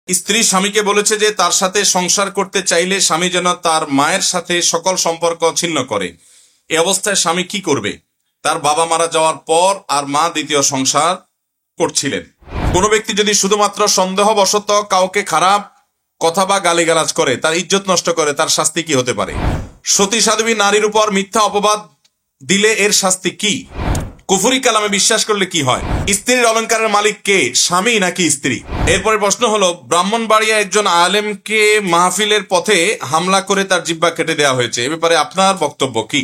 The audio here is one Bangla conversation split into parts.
স্ত্রী স্বামীকে বলেছে যে তার সাথে সংসার করতে চাইলে স্বামী যেন তার মায়ের সাথে সকল সম্পর্ক ছিন্ন করে। এই অবস্থায় স্বামী কি করবে? তার বাবা মারা যাওয়ার পর আর মা দ্বিতীয় সংসার করছিলেন। কোনো ব্যক্তি যদি শুধুমাত্র সন্দেহবশত কাউকে খারাপ কথা বা গালিগালাজ করে, তার ইজ্জত নষ্ট করে, তার শাস্তি কি হতে পারে? সতী সাধ্বী নারীর উপর মিথ্যা অপবাদ দিলে এর শাস্তি কি? কুফরি কালামে বিশ্বাস করলে কি হয়? স্ত্রীর অলংকারের মালিক কে, স্বামী নাকি স্ত্রী? এরপরে প্রশ্ন হলো, ব্রাহ্মণবাড়িয়া একজন আলেমকে মাহফিলের পথে হামলা করে তার জিহ্বা কেটে দেওয়া হয়েছে, এ ব্যাপারে আপনার বক্তব্য কি?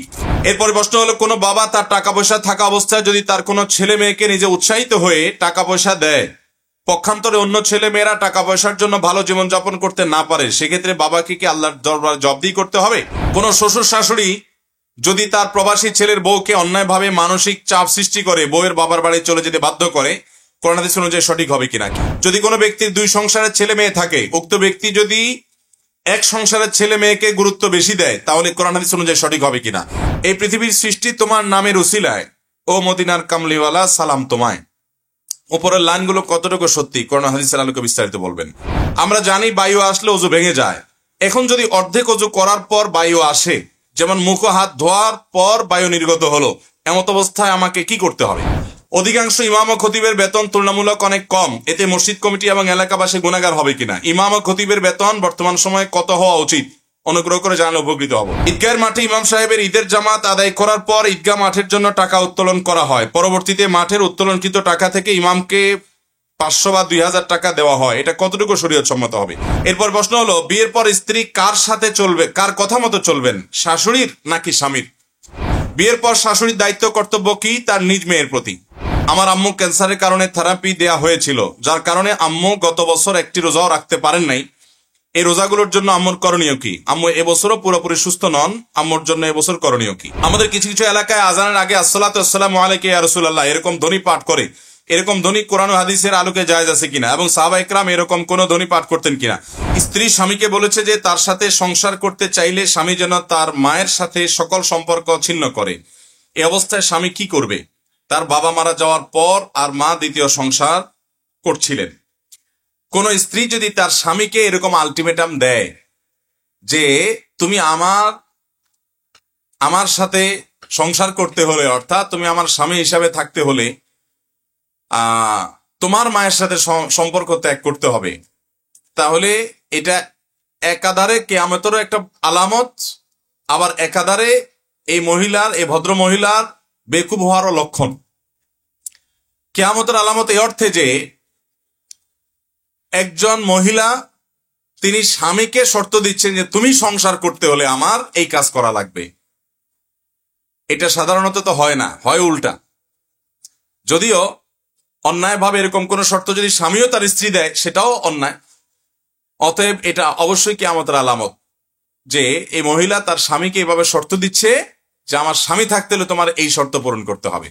এরপরে প্রশ্ন হলো, কোনো বাবা তার টাকা পয়সা থাকা অবস্থায় যদি তার কোনো ছেলে মেয়েকে নিজে উৎসাহিত হয়ে টাকা পয়সা দেয়, পক্ষান্তরে অন্য ছেলে মেয়েরা টাকা পয়সার জন্য ভালো জীবনযাপন করতে না পারে, সেক্ষেত্রে বাবাকে কি আল্লাহর দরবারে জবাবদিহি করতে হবে? কোন শ্বশুর শাশুড়ি যদি তার প্রবাসী ছেলের বউকে অন্যায়ভাবে মানসিক চাপ সৃষ্টি করে বউয়ের বাবার বাড়ি চলে যেতে বাধ্য করে, কোরআন হাদিস অনুযায়ী সঠিক হবে কিনা? যদি কোনো ব্যক্তির দুই সংসারের ছেলে মেয়ে থাকে, উক্ত ব্যক্তি যদি এক সংসারের ছেলে মেয়েকে গুরুত্ব বেশি দেয়, তাহলে কোরআন হাদিস অনুযায়ী সঠিক হবে কিনা? এই পৃথিবীর সৃষ্টি তোমার নামের উসিলায়, ও মদিনার কামলিওয়ালা সালাম তোমায়। উপরের লাইনগুলো কতটুকু সত্যি, কোরআন হাদিসের আলোকে বিস্তারিত বলবেন। আমরা জানি বায়ু আসলে অজু ভেঙে যায়। এখন যদি অর্ধেক অজু করার পর বায়ু আসে, যেমন মুখ হাত ধোয়ার পর বায়ু নির্গত হলো, এমত অবস্থায় আমাকে কি করতে হবে? অধিকাংশ ইমাম ও খতিবের বেতন তুলনামূলক অনেক কম, এতে মসজিদ কমিটি এবং এলাকাবাসী গুনাহগার হবে কিনা? ইমাম ও খতিবের বেতন বর্তমান সময়ে কত হওয়া উচিত? অনুগ্রহ করে জানালে উপকৃত হব। ঈদগাহের মাঠে ইমাম সাহেবের ঈদের জামাত আদায় করার পর ঈদগাহ মাঠের জন্য টাকা উত্তোলন করা হয়, পরবর্তীতে মাঠের উত্তোলনকৃত টাকা থেকে ইমামকে 500 বা 2000 টাকা দেওয়া হয়, এটা কতটুকু শরীয়ত সম্মত হবে? এরপর প্রশ্ন হলো, বিয়ের পর স্ত্রী কার সাথে চলবে, কার কথা মতো চলবেন, শাশুড়ির নাকি স্বামীর? বিয়ের পর শাশুড়ির দায়িত্ব কর্তব্য কি তার নিজ মেয়ের প্রতি? আমার আম্মু ক্যান্সারের কারণে থেরাপি দেয়া হয়েছিল, যার কারণে আম্মু গত বছর একটি রোজাও রাখতে পারেন নাই। এই রোজাগুলোর জন্য আম্মুর করণীয় কি? আম্মু এবছরও পুরোপুরি সুস্থ নন, আম্মুর জন্য এবছর করণীয় কি? আমাদের কিছু কিছু এলাকায় আজানের আগে আসসালাতু ওয়াসসালামু আলাইকা ইয়া রাসূলুল্লাহ এরকম ধ্বনি পাঠ করে, এরকম ধ্বনি কোরআন ও হাদিসের আলোকে জায়েজ আছে কিনা, এবং সাহাবা ইকরাম এরকম কোন ধ্বনি পাঠ করতেন কিনা? স্ত্রী স্বামীকে বলেছে যে তার সাথে সংসার করতে চাইলে স্বামী যেন তার মায়ের সাথে সকল সম্পর্ক ছিন্ন করে। এই অবস্থায় স্বামী কি করবে? তার বাবা মারা যাওয়ার পর আর মা দ্বিতীয় সংসার করছিলেন। কোন স্ত্রী যদি তার স্বামীকে এরকম আলটিমেটাম দেয় যে তুমি আমার সাথে সংসার করতে হলে, অর্থাৎ তুমি আমার স্বামী হিসাবে থাকতে হলে তোমার মায়ের সাথে সম্পর্ক ত্যাগ করতে হবে, তাহলে এটা একাধারে কিয়ামতেরও একটা আলামত, আবার একাধারে এই ভদ্র মহিলার বেকুব হওয়ারও লক্ষণ। কিয়ামতের আলামত এই অর্থে যে একজন মহিলা তিনি স্বামীকে শর্ত দিচ্ছেন যে তুমি সংসার করতে হলে আমার এই কাজ করা লাগবে। এটা সাধারণত তো হয় না, হয় উল্টা। যদিও অন্যায়ভাবে এরকম কোন শর্ত যদি স্বামীও তার স্ত্রী দেয়, সেটাও অন্যায়। অতএব এটা অবশ্যই কিয়ামতের আলামত যে এই মহিলা তার স্বামীকে এভাবে শর্ত দিচ্ছে যে আমার স্বামী থাকতে হলে তোমার এই শর্ত পূরণ করতে হবে।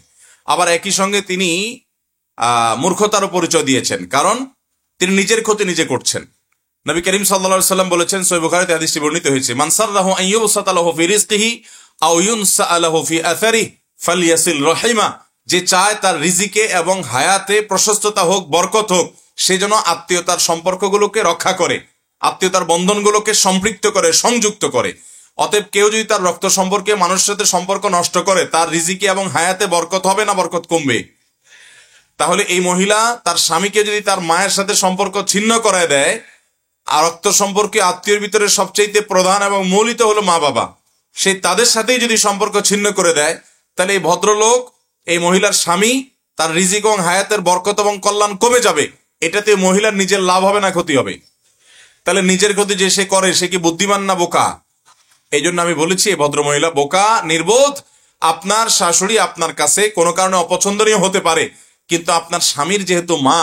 আবার একই সঙ্গে তিনি মূর্খতারও পরিচয় দিয়েছেন, কারণ তিনি নিজের ক্ষতি নিজে করছেন। নবী করিম সাল্লাল্লাহু আলাইহি ওয়াসাল্লাম বলেছেন, সহিহ বুখারীতে হাদিসটি বর্ণিত হয়েছে, মান সাররাহু আন ইউবসাতা লাহু ফি রিজকিহি আও ইউনসা লাহু ফি আথারিহি ফালইয়াসিল রাহিমা, যে চায় তার রিজিকে এবং হায়াতে প্রশস্ততা হোক, বরকত হোক, সে যেন আত্মীয়তার সম্পর্কগুলোকে রক্ষা করে, আত্মীয়তার বন্ধনগুলোকে সম্পৃক্ত করে, সংযুক্ত করে। অতএব কেউ যদি তার রক্ত সম্পর্কে মানুষের সাথে সম্পর্ক নষ্ট করে, তার রিজিকে এবং হায়াতে বরকত হবে না বরকত কমবে? তাহলে এই মহিলা তার স্বামীকে যদি তার মায়ের সাথে সম্পর্ক ছিন্ন করে দেয়, আর রক্ত সম্পর্কে আত্মীয়ের ভিতরে সবচেয়ে প্রধান এবং মৌলিক হলো মা বাবা, সে তাদের সাথেই যদি সম্পর্ক ছিন্ন করে দেয়, তাহলে এই ভদ্রলোক, এই মহিলার স্বামী, তার রিজিক এবং হায়াতের বরকত এবং কল্যাণ কমে যাবে। এটাতে মহিলার নিজের লাভ হবে না ক্ষতি হবে? তাহলে নিজের ক্ষতি যে সে করে, সে কি বুদ্ধিমান না বোকা? এই জন্য আমি বলেছি এই ভদ্র মহিলা বোকা, নির্বোধ। আপনার শাশুড়ি আপনার কাছে কোনো কারণে অপছন্দনীয় হতে পারে, কিন্তু আপনার স্বামীর যেহেতু মা,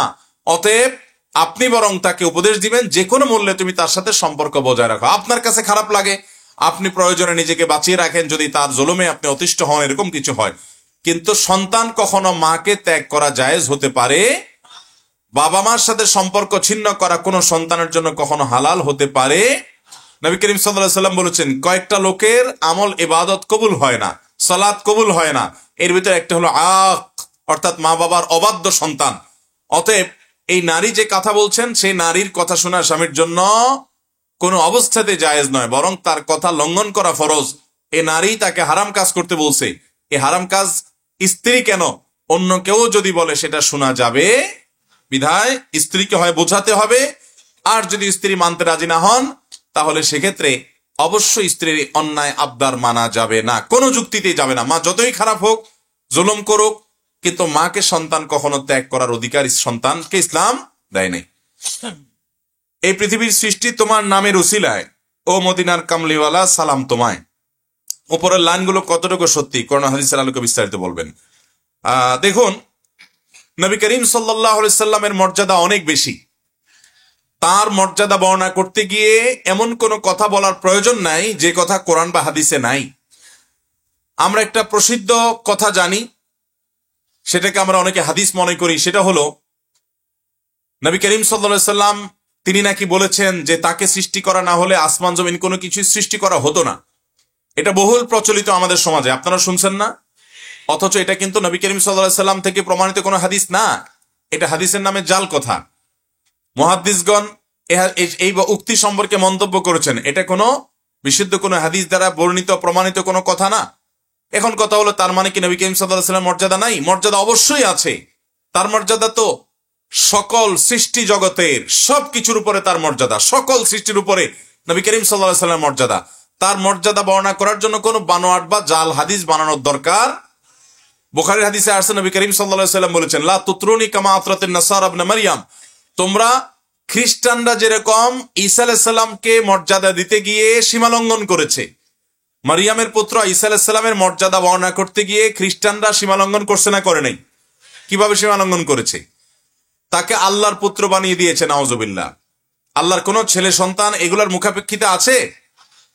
অতএব আপনি বরং তাকে উপদেশ দিবেন যে কোনো মূল্যে তুমি তার সাথে সম্পর্ক বজায় রাখো। আপনার কাছে খারাপ লাগে, আপনি প্রয়োজনে নিজেকে বাঁচিয়ে রাখেন যদি তার জুলুমে আপনি অতিষ্ঠ হন, এরকম কিছু হয়। কিন্তু সন্তান কখনো মাকে ত্যাগ করা জায়েজ হতে পারে, বাবা মার সাথে সম্পর্ক ছিন্ন করা কোনো সন্তানের জন্য কখনো হালাল হতে পারে। নবী করিম সাল্লাল্লাহু আলাইহি ওয়াসাল্লাম বলেছেন, কয়েকটা লোকের আমল ইবাদত কবুল হয় না, সালাত কবুল হয় না, এর ভিতরে একটা হলো আক, অর্থাৎ মা বাবার অবাধ্য সন্তান। অতএব এই নারী যে কথা বলছেন সেই নারীর কথা শোনা স্বামীর জন্য কোনো অবস্থাতে জায়েজ নয়, বরং তার কথা লঙ্ঘন করা ফরজ। এ নারী তাকে হারাম কাজ করতে বলছে, এই হারাম কাজ স্ত্রী কেন অন্য কেউ যদি বলে সেটা শোনা যাবে। বিধায় স্ত্রীকে হয় বোঝাতে হবে, আর যদি স্ত্রী মানতে রাজি না হন তাহলে সেক্ষেত্রে অবশ্যই স্ত্রীর অন্যায় আবদার মানা যাবে না, কোনো যুক্তিতেই যাবে না। মা যতই খারাপ হোক, জুলুম করুক, কিন্তু মাকে সন্তান কখনো ত্যাগ করার অধিকার সন্তানকে ইসলাম দেয় নাই। এই পৃথিবীর সৃষ্টি তোমার নামের উসিলায়, ও মদিনার কামলিওয়ালা সালাম তোমায়। উপরের লাইনগুলো কতটুকু সত্যি কোরআন হাদিসের আলোকে বিস্তারিত বলবেন। দেখুন, নবী করিম সাল্লাল্লাহু আলাইহি সাল্লামের মর্যাদা অনেক বেশি। তার মর্যাদা বর্ণনা করতে গিয়ে এমন কোনো কথা বলার প্রয়োজন নাই যে কথা কোরআন বা হাদিসে নাই। আমরা একটা প্রসিদ্ধ কথা জানি, সেটাকে আমরা অনেকে হাদিস মনে করি। সেটা হলো নবী করিম সাল্লাল্লাহু আলাইহি সাল্লাম তিনি নাকি বলেছেন যে তাকে সৃষ্টি করা না হলে আসমান জমিন কোনো কিছু সৃষ্টি করা হতো না। এটা বহুল প্রচলিত আমাদের সমাজে, আপনারা শুনছেন না? অথচ এটা কিন্তু নবী করিম সাল্লাল্লাহু আলাইহি সাল্লাম থেকে প্রমাণিত কোনো হাদিস না। এটা হাদিসের নামে জাল কথা। মুহাদ্দিসগণ এই উক্তি সম্পর্কে মন্তব্য করেছেন, এটা কোনো বিশুদ্ধ কোনো হাদিস দ্বারা বর্ণিত প্রমাণিত কোনো কথা না। এখন কথা হলো, তার মানে কি নবী করিম সাল্লাল্লাহু আলাইহি সাল্লামের মর্যাদা নাই? মর্যাদা অবশ্যই আছে। তার মর্যাদা তো সকল সৃষ্টি জগতের সবকিছুর উপরে তার মর্যাদা, সকল সৃষ্টির উপরে নবী করিম সাল্লাল্লাহু আলাইহি সাল্লামের মর্যাদা। তার মর্যাদা বর্ণনা করার জন্য কোনো বানোয়াট বা জাল হাদিস বানানোর দরকার। বুখারীর হাদিসে আসছে, নবী করিম সাল্লাল্লাহু আলাইহি সাল্লাম বলেছেন, লা তুতরুনি কামা আতরাতিন নাসারা ইবনে মারইয়াম। তোমরা খ্রিস্টানরা যেরকম ঈসা আলাইহিস সালামকে মর্যাদা দিতে গিয়ে সীমা লঙ্ঘন করেছে, মারিয়ামের পুত্র ঈসা আলাইহিস সালামের মর্যাদা বর্ণনা করতে গিয়ে খ্রিস্টানরা সীমা লঙ্ঘন করছে না করে নাই? কিভাবে সীমা লঙ্ঘন করেছে? তাকে আল্লাহর পুত্র বানিয়ে দিয়েছে, নাউজুবিল্লাহ। আল্লাহর কোন ছেলে সন্তান এগুলার মুখাপেক্ষিতে আছে?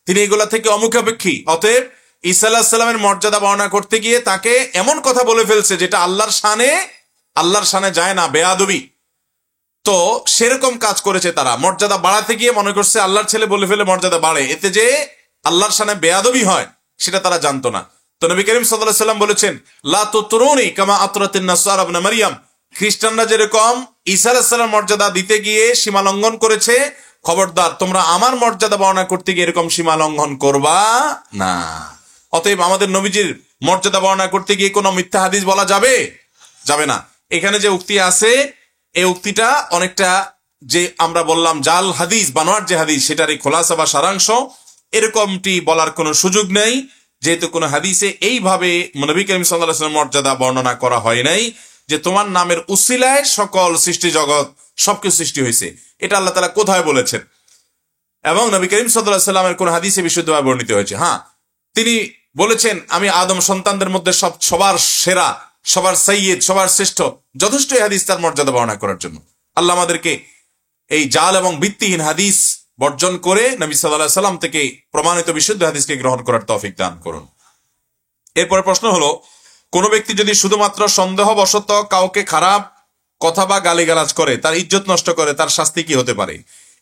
তিনি এগুলা থেকে অমুখাপেক্ষী। অতএব ঈসা আলাইহিস সালামের মর্যাদা বর্ণনা করতে গিয়ে তাকে এমন কথা বলে ফেলছে যেটা আল্লাহর শানে যায় না, বেয়াদবি। তো সেরকম কাজ করেছে তারা। মর্যাদা বাড়াতে গিয়ে মনে করছে আল্লাহর ছেলে বলে ফেলে মর্যাদা বাড়ে, এতে যে আল্লাহর শানে বেয়াদবি হয় সেটা তারা জানতো না। তো নবী করিম সাল্লাল্লাহু আলাইহি সাল্লাম বলেছেন, লা তুতরুনি কামা আতরাতিন নাসারা ইবনে মারইয়াম। খ্রিস্টানরা যেরকম ঈসা আলাইহিস সালামের মর্যাদা দিতে গিয়ে সীমা লঙ্ঘন করেছে, খবরদার তোমরা আমার মর্যাদা বর্ণনা করতে গিয়ে এরকম সীমা লঙ্ঘন করবা না। অতএব আমাদের নবীজির মর্যাদা বর্ণনা করতে গিয়ে কোনো মিথ্যা হাদিস বলা যাবে না। এখানে যে উক্তি আছে, এই উক্তিটা অনেকটা যে আমরা বললাম জাল হাদিস, বানোয়ার যে হাদিস, সেটারই খোলাসা বা সারাংশ। এরকমটি বলার কোনো সুযোগ নেই, যেহেতু কোনো হাদিসে এইভাবে নবী করিম সাল্লাল্লাহু আলাইহি ওয়াসাল্লামের মর্যাদা বর্ণনা করা হয় নাই যে তোমার নামের উসিলায় সকল সৃষ্টি জগৎ সবকিছু সৃষ্টি হয়েছে। এটা আল্লাহ তাআলা কোথায় বলেছেন? এবং নবী করিম সাল্লাল্লাহু আলাইহি ওয়াসাল্লামের কোন হাদিসে বিশুদ্ধভাবে বর্ণিত হয়েছে? হ্যাঁ, তিনি বলেছেন, আমি আদম সন্তানদের মধ্যে সবার সেরা, সবার সাইয়্যিদ, সবার শ্রেষ্ঠ। যথেষ্ট এই হাদিস তার মর্যাদা বর্ণনা করার জন্য। আল্লাহ আমাদেরকে এই জাল এবং ভিত্তিহীন হাদিস বর্জন করে নবী সাল্লাল্লাহু আলাইহি ওয়াসাল্লাম থেকে প্রমাণিত বিশুদ্ধ হাদিসকে গ্রহণ করার তৌফিক দান করুন। এরপরে প্রশ্ন হলো, কোন ব্যক্তি যদি শুধুমাত্র সন্দেহবশত কাউকে খারাপ কথা বা গালিগালাজ করে, তার ইজ্জত নষ্ট করে, তার শাস্তি কি হতে পারে?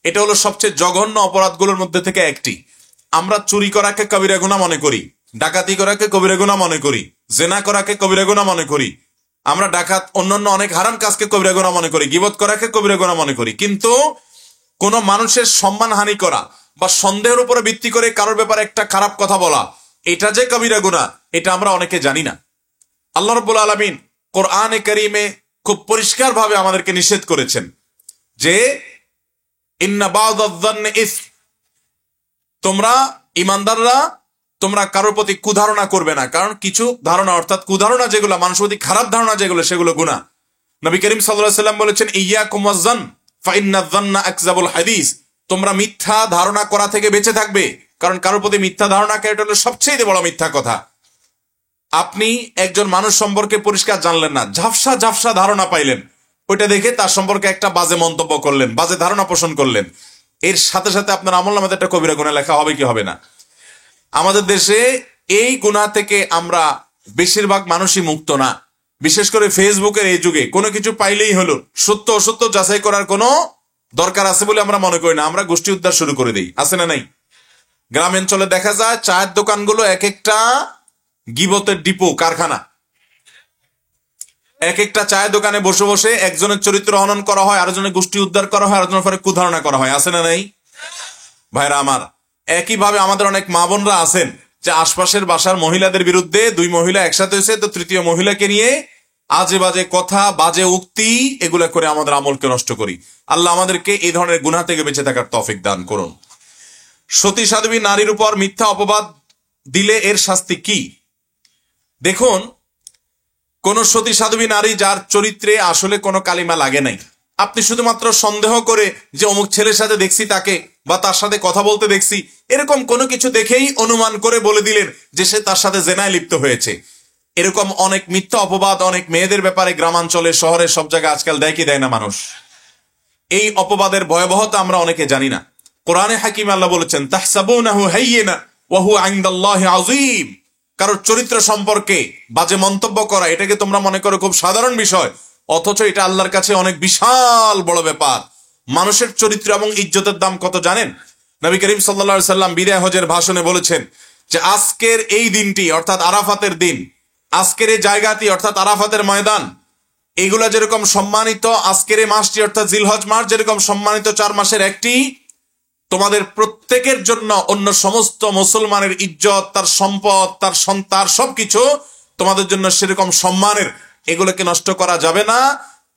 এটা হলো সবচেয়ে জঘন্য অপরাধগুলোর মধ্যে থেকে একটি। আমরা চুরি করাকে কবিরা গুনাহ মনে করি, ডাকাতি করাকে কবিরা গুনাহ মনে করি, জেনা করাকে কবিরা গুনাহ মনে করি, আমরা ডাকাত অন্যান্য অনেক হারাম কাজকে কবিরা গুনাহ মনে করি, গীবত করাকে কবিরা গুনাহ মনে করি। কিন্তু কোন মানুষের সম্মান হানি করা বা সন্দেহের উপরে ভিত্তি করে কারোর ব্যাপারে একটা খারাপ কথা বলা, এটা যে কবিরা গুনাহ, এটা আমরা অনেকে জানি না। আল্লাহ রাব্বুল আলামিন কোরআনে কারীমে খুব পরিষ্কার ভাবে আমাদেরকে নিষেধ করেছেন যে ইন্না বা'দায-যান্নি ইসম, তোমরা ঈমানদাররা তোমরা কারোর প্রতি কুধারণা করবে না, কারণ কিছু ধারণা অর্থাৎ কুধারণা যেগুলো মানুষের প্রতি খারাপ ধারণা যেগুলো, সেগুলো গুনাহ। নবী করিম সাল্লাল্লাহু আলাইহি ওয়াসাল্লাম বলেছেন, ইয়্যাকুম ওয়াজ-যান ফা ইন্নায-যান্না আকযাবুল হাদিস। তোমরা মিথ্যা ধারণা করা থেকে বেঁচে থাকবে, কারণ কারোর প্রতি মিথ্যা ধারণা করা এটা হলো সবচেয়ে বড় মিথ্যা কথা। আপনি একজন মানুষ সম্পর্কে পরিষ্কার জানলেন না, ঝাপসা ধারণা পাইলেন, ওইটা দেখে তার সম্পর্কে একটা বাজে মন্তব্য করলেন, বাজে ধারণা পোষণ করলেন, এর সাথে সাথে আপনার আমলনামাতে একটা কবিরা গুনাহ লেখা হবে কি হবে না? আমাদের দেশে এই গুনাহ থেকে আমরা বেশিরভাগ মানুষই মুক্ত না। বিশেষ করে ফেসবুকের এই যুগে কোনো কিছু পাইলেই হলো সত্য অসত্য যাচাই করার কোনো দরকার আছে বলে আমরা মনে করি না। আমরা গোষ্ঠী উদ্ধার শুরু করে দিই, আছে না নাই? গ্রামাঞ্চলে দেখা যায় চায়ের দোকানগুলো এক একটা গীবতের ডিপো, কারখানা। এক একটা চায়ের দোকানে বসে বসে একজনের চরিত্র হনন করা হয়, আরেকজনের গোষ্ঠী উদ্ধার করা হয়, আরেকজনের পরে কুধারণা করা হয়, আছে না নাই? ভাইরা আমার, একইভাবে আমাদের অনেক মা বোনরা আছেন যে আশপাশের বাসার মহিলাদের বিরুদ্ধে দুই মহিলা একসাথে হয়েছে, তো তৃতীয় মহিলাকে নিয়ে আজে বাজে কথা, বাজে উক্তি, এগুলা করে আমাদের আমলকে নষ্ট করি। আল্লাহ আমাদেরকে এই ধরনের গুনাহ থেকে বেঁচে থাকার তৌফিক দান করুন। সতী সাধ্বী নারীর উপর মিথ্যা অপবাদ দিলে এর শাস্তি কি? দেখুন, কোন সতী সাধ্বী নারী যার চরিত্রে আসলে কোনো কালিমা লাগে নাই, আপনি শুধুমাত্র সন্দেহ করে যে অমুক ছেলের সাথে দেখছি তাকে, বা তার সাথে কথা বলতে দেখছি, এরকম কোনো কিছু দেখেই অনুমান করে বলে দিলেন যে সে তার সাথে জেনায় লিপ্ত হয়েছে। এরকম অনেক মিথ্যা অপবাদ অনেক মেয়েদের ব্যাপারে গ্রামাঞ্চলে, শহরে, সব জায়গায় আজকাল দেয় কি দেয় না মানুষ? এই অপবাদের ভয়াবহতা আমরা অনেকে জানি না। কোরআনে হাকিম আল্লাহ বলেছেন, তাহসাবুনাহু হাইয়িনা ওয়া হুয়া ইনদাল্লাহি আযীম। কারোর চরিত্র সম্পর্কে বাজে মন্তব্য করা, এটাকে তোমরা মনে করো খুব সাধারণ বিষয়, অথচ এটা আল্লাহর কাছে অনেক বিশাল বড় ব্যাপার। মানুষের চরিত্র এবং ইজ্জতের দাম কত জানেন? নবী করিম সাল্লাল্লাহু আলাইহি সাল্লাম বিদায় হজের ভাষণে বলেছেন যে আজকের এই দিনটি অর্থাৎ আরাফাতের দিন, আজকের এই জায়গাটি অর্থাৎ আরাফাতের ময়দান, এগুলা যেরকম সম্মানিত, আজকের এই মাসটি অর্থাৎ জিলহজ মাস যেরকম সম্মানিত 4 মাসের একটি, তোমাদের প্রত্যেকের জন্য অন্য সমস্ত মুসলমানের ইজ্জত, তার সম্পদ, তার সন্তান, সবকিছু তোমাদের জন্য সেরকম সম্মানের। এগুলোকে নষ্ট করা যাবে না।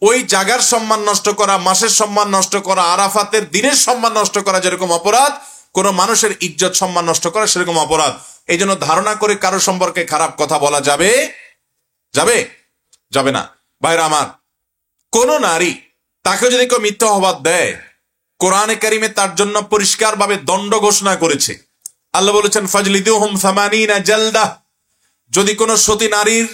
ওই জায়গার সম্মান নষ্ট করা, মাসের সম্মান নষ্ট করা, আরাফাতের দিনের সম্মান নষ্ট করা যেরকম অপরাধ, কোন মানুষের ইজ্জত সম্মান নষ্ট করা সেরকম অপরাধ। এই জন্য ধারণা করে কারো সম্পর্কে খারাপ কথা বলা যাবে যাবে যাবে না। ভাইরা আমার, কোন নারী তাকে যদি কেউ মিথ্যা অপবাদ দেয়, কোরআনে কারিমে তার জন্য পরিষ্কার ভাবে দণ্ড ঘোষণা করেছে। আল্লাহ বলেছেন, ফাজলিদুহুম সামানিনা জালদা। যদি কোন সতী নারীর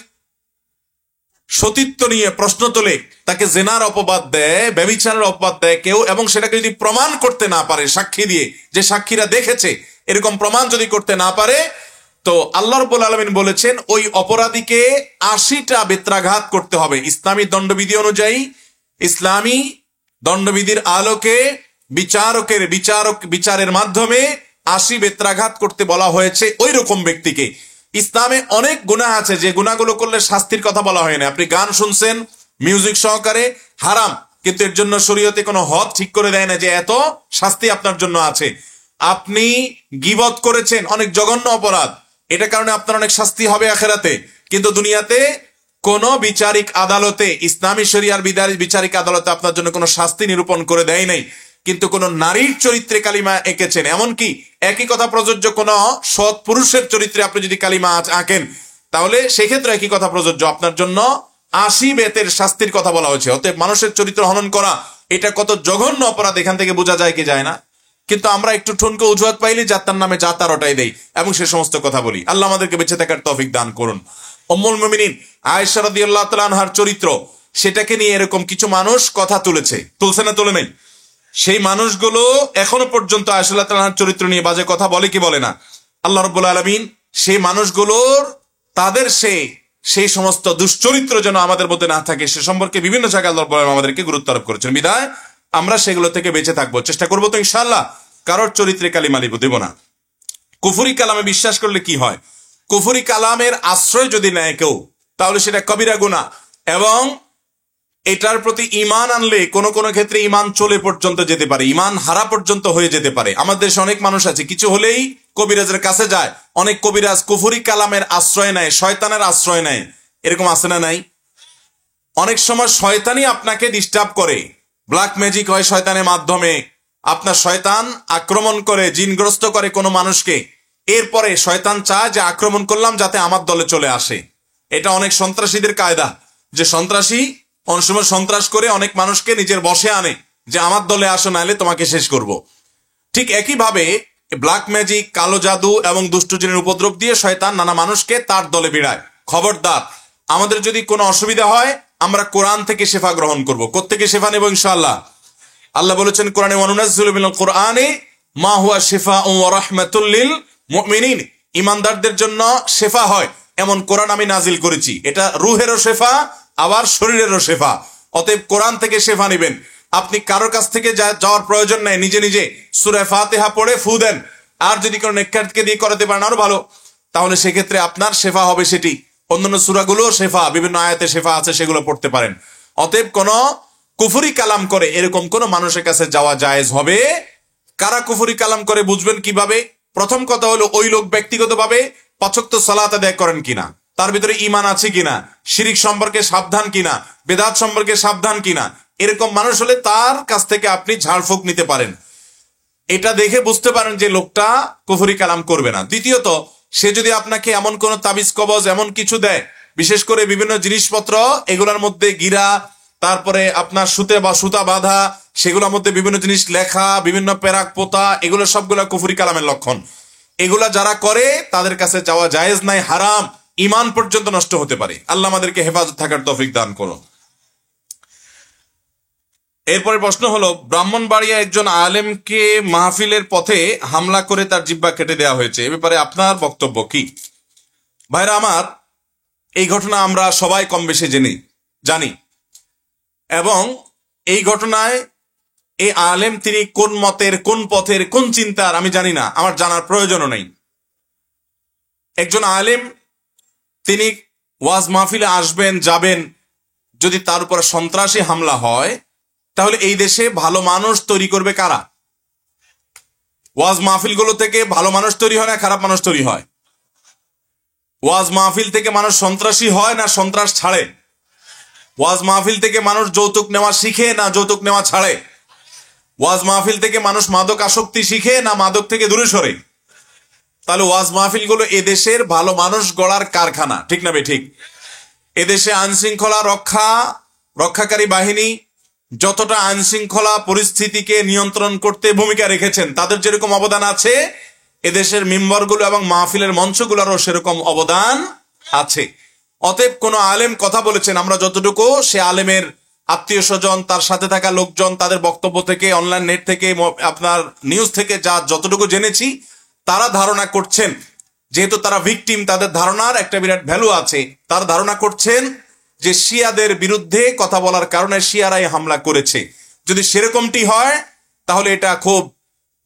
সতীত্ব নিয়ে প্রশ্ন তোলে, তাকে জেনার অপবাদ দেয়, ব্যভিচারের অপবাদ দেয় কেউ, এবং সেটাকে যদি প্রমাণ করতে না পারে সাক্ষী দিয়ে, যে সাক্ষীরা দেখেছে, এরকম প্রমাণ যদি করতে না পারে, তো আল্লাহ রাব্বুল আলামিন বলেছেন ওই অপরাধীকে 80টা বেত্রাঘাত করতে হবে। ইসলামী দণ্ডবিধি অনুযায়ী, ইসলামী দণ্ডবিধির আলোকে বিচারের মাধ্যমে 80 বেত্রাঘাত করতে বলা হয়েছে ওই রকম ব্যক্তিকে। ইসলামে অনেক গুনাহ আছে যে গুনাহগুলো করলে শাস্তির কথা বলা হয় না। আপনি গান শুনছেন মিউজিক সহকারে, হারাম, কিন্তু এর জন্য শরীয়তে কোনো হদ ঠিক করে দেয় না যে এত শাস্তি আপনার জন্য আছে। আপনি গীবত করেছেন, অনেক জঘন্য অপরাধ, এটা কারণে আপনার অনেক শাস্তি হবে আখিরাতে, কিন্তু দুনিয়াতে কোন বিচারিক আদালতে, ইসলামী শরিয়ার বিচারিক আদালতে আপনার জন্য কোনো শাস্তি নিরূপণ করে দেয় নাই। কিন্তু কোন নারীর চরিত্রে কালিমা এঁকেছেন, এমনকি একই কথা প্রযোজ্য কোন সৎ পুরুষের চরিত্রে আপনি যদি কালিমা আঁকেন, তাহলে সেক্ষেত্রে একই কথা প্রযোজ্য। আপনার জন্য 80 বেতের শাস্তির কথা বলা হয়েছে। অতএব মানুষের চরিত্র হনন করা এটা কত জঘন্য অপরাধ, এখান থেকে বোঝা যায় কি যায় না? কিন্তু আমরা একটু ঠুনকে অজুহাত পাইলে যাত্রার নামে যা তার ওটাই দেই এবং সে সমস্ত কথা বলি। আল্লাহ আমাদেরকে বেঁচে থাকার তৌফিক দান করুন। উম্মুল মুমিনিন আয়েশা রাদিয়াল্লাহু তাআলা আনহার চরিত্র, সেটাকে নিয়ে এরকম কিছু মানুষ কথা তুলছে না তুলে নেই? সেই মানুষগুলো এখনো পর্যন্ত আয়েশা রাদিয়াল্লাহু তাআলার চরিত্র নিয়ে বাজে কথা বলে কি বলে না? আল্লাহ রাব্বুল আলামিন সেই মানুষগুলোর তাদের সেই সমস্ত দুশ্চরিত্র যেন আমাদের মধ্যে না থাকে সে সম্পর্কে বিভিন্ন জায়গায় আল্লাহ রাব্বুল আলামিন আমাদেরকে গুরুত্ব আরোপ করেছেন। বিধায় আমরা সেগুলো থেকে বেঁচে থাকবো, চেষ্টা করবো তো ইনশাআল্লাহ কারোর চরিত্রে কালিমা দেব না। কুফরি কালামে বিশ্বাস করলে কি হয়? কুফরি কালামের আশ্রয় যদি নেয় কেউ, তাহলে সেটা কবিরা গুনাহ, এবং এটার প্রতি ঈমান আনলে কোন কোন ক্ষেত্রে ঈমান চলে পর্যন্ত যেতে পারে, ঈমান হারা পর্যন্ত হয়ে যেতে পারে। আমাদের দেশে অনেক মানুষ আছে, কিছু হলেই কবিরাজের কাছে যায়। অনেক কবিরাজ কুফরি কালামের আশ্রয় নেয়, শয়তানের আশ্রয় নেয়। এরকম আছে না নাই? অনেক সময় শয়তানই আপনাকে ডিস্টার্ব করে, ব্ল্যাক ম্যাজিক হয় শয়তানের মাধ্যমে। আপনার শয়তান আক্রমণ করে, জিনগ্রস্ত করে কোনো মানুষকে, এরপরে শয়তান চায় যে আক্রমণ করলাম যাতে আমার দলে চলে আসে। এটা অনেক সন্ত্রাসীদের কায়দা, যে সন্ত্রাসী অনেক সময় সন্ত্রাস করে অনেক মানুষকে নিজের বশে আনে, যে আমার দলে আসো, নাহলে তোমাকে শেষ করব। ঠিক একইভাবে ব্ল্যাক ম্যাজিক, কালো জাদু এবং দুষ্ট জিনের উপদ্রব দিয়ে শয়তান নানা মানুষকে তার দলে ভিড়ায়। খবরদার, আমাদের যদি কোনো অসুবিধা হয় আমরা কোরআন থেকে শেফা গ্রহণ করব। কোত্থেকে শেফা নেব? ইনশাআল্লাহ আল্লাহ বলেছেন কোরআনে, ওয়ানুনাজ্জিলু মিনাল কোরআনি মা হুয়া শিফাউন ওয়া রাহমাতুল লিল মুমিনিন। ঈমানদারদের জন্য শেফা হয় এমন কোরআন আমি নাজিল করেছি। এটা রুহেরও শেফা, আবার শরীরেরও শেফা। অতএব কোরআন থেকে শেফা নেবেন। আপনি কারোর কাছ থেকে যাওয়ার প্রয়োজন নাই, নিজে নিজে সূরা ফাতিহা পড়ে ফু দেন। আর যদি কোনো নেককারকে দিয়ে করাতে পারেন আরো ভালো, তাহলে সেক্ষেত্রে আপনার শেফা হবে সেটি। অন্যান্য সূরাগুলো শেফা, বিভিন্ন আয়াতে শেফা আছে, সেগুলো পড়তে পারেন। অতএব কোন কুফরি কালাম করে এরকম কোন মানুষের কাছে যাওয়া জায়েজ হবে। কারা কুফরি কালাম করে বুঝবেন কিভাবে? প্রথম কথা হলো ওই লোক ব্যক্তিগতভাবে 5 ওয়াক্ত সালাত আদায় করেন কিনা, তার ভিতরে ঈমান আছে কিনা, শিরিক সম্পর্কে সাবধান কিনা, বেদাত সম্পর্কে সাবধান কিনা। এরকম মানুষ হলে তার কাছ থেকে আপনি ঝাড়ফুঁক নিতে পারেন। এটা দেখে বুঝতে পারেন যে লোকটা কুফরি কালাম করবে না। দ্বিতীয়ত, সে যদি আপনাকে এমন কোন তাবিজ কবজ এমন কিছু দেয়, বিশেষ করে বিভিন্ন জিনিসপত্র, এগুলোর মধ্যে গিরা, তারপরে আপনার সুতে বা সুতা বাঁধা, সেগুলোর মধ্যে বিভিন্ন জিনিস লেখা, বিভিন্ন পেরাক পোতা, এগুলো সবগুলা কুফরি কালামের লক্ষণ। এগুলা যারা করে তাদের কাছে যাওয়া জায়েজ নাই, হারাম, ঈমান পর্যন্ত নষ্ট হতে পারে। আল্লাহ আমাদেরকে হেফাজত থাকার তৌফিক দান করুন। এরপরে প্রশ্ন হলো, ব্রাহ্মণবাড়িয়া একজন আলেমকে মাহফিলের পথে হামলা করে তার জিহ্বা কেটে দেওয়া হয়েছে, এ ব্যাপারে আপনার বক্তব্য কি? ভাইরা আমার, এই ঘটনা আমরা সবাই কম বেশি জানি, এবং এই ঘটনায় এই আলেম তিনি কোন মতের, কোন পথের, কোন চিন্তার আমি জানি না, আমার জানার প্রয়োজনও নেই। একজন আলেম তিনি ওয়াজ মাহফিলে আসবেন, যাবেন, যদি তার উপর সন্ত্রাসী হামলা হয়, তাহলে এই দেশে ভালো মানুষ তৈরি করবে কারা? ওয়াজ মাহফিলগুলো থেকে ভালো মানুষ তৈরি হয় না খারাপ মানুষ তৈরি হয়? ওয়াজ মাহফিল থেকে মানুষ সন্ত্রাসী হয় না সন্ত্রাস ছাড়ে? ওয়াজ মাহফিল থেকে মানুষ যৌতুক নেওয়া শিখে না যৌতুক নেওয়া ছাড়ে? ওয়াজ মাহফিল থেকে মানুষ মাদক আসক্তি শিখে না মাদক থেকে দূরে সরে? তাহলে ওয়াজ মাহফিলগুলো এদেশের ভালো মানুষ গড়ার কারখানা, ঠিক না ঠিক? এদেশে আইন শৃঙ্খলা রক্ষাকারী বাহিনী যতটা আইন শৃঙ্খলা পরিস্থিতিকে নিয়ন্ত্রণ করতে ভূমিকা রেখেছেন, তাদের যেরকম অবদান আছে, এদেশের মিম্বরগুলো এবং মাহফিলের মঞ্চগুলোরও সেরকম অবদান আছে। অতএব কোন আলেম কথা বলেছেন, আমরা যতটুকু সে আলেমের আত্মীয় স্বজন, তার সাথে থাকা লোকজন, তাদের বক্তব্য থেকে, অনলাইন নেট থেকে, আপনার নিউজ থেকে যতটুকু জেনেছি, তারা ধারণা করছেন, যেহেতু তারা ভিকটিম, তাদের ধারণার একটা বিরাট ভ্যালু আছে, তারা ধারণা করছেন যে শিয়াদের বিরুদ্ধে কথা বলার কারণে শিয়ারাই হামলা করেছে। যদি সেরকমটি হয় তাহলে এটা খুব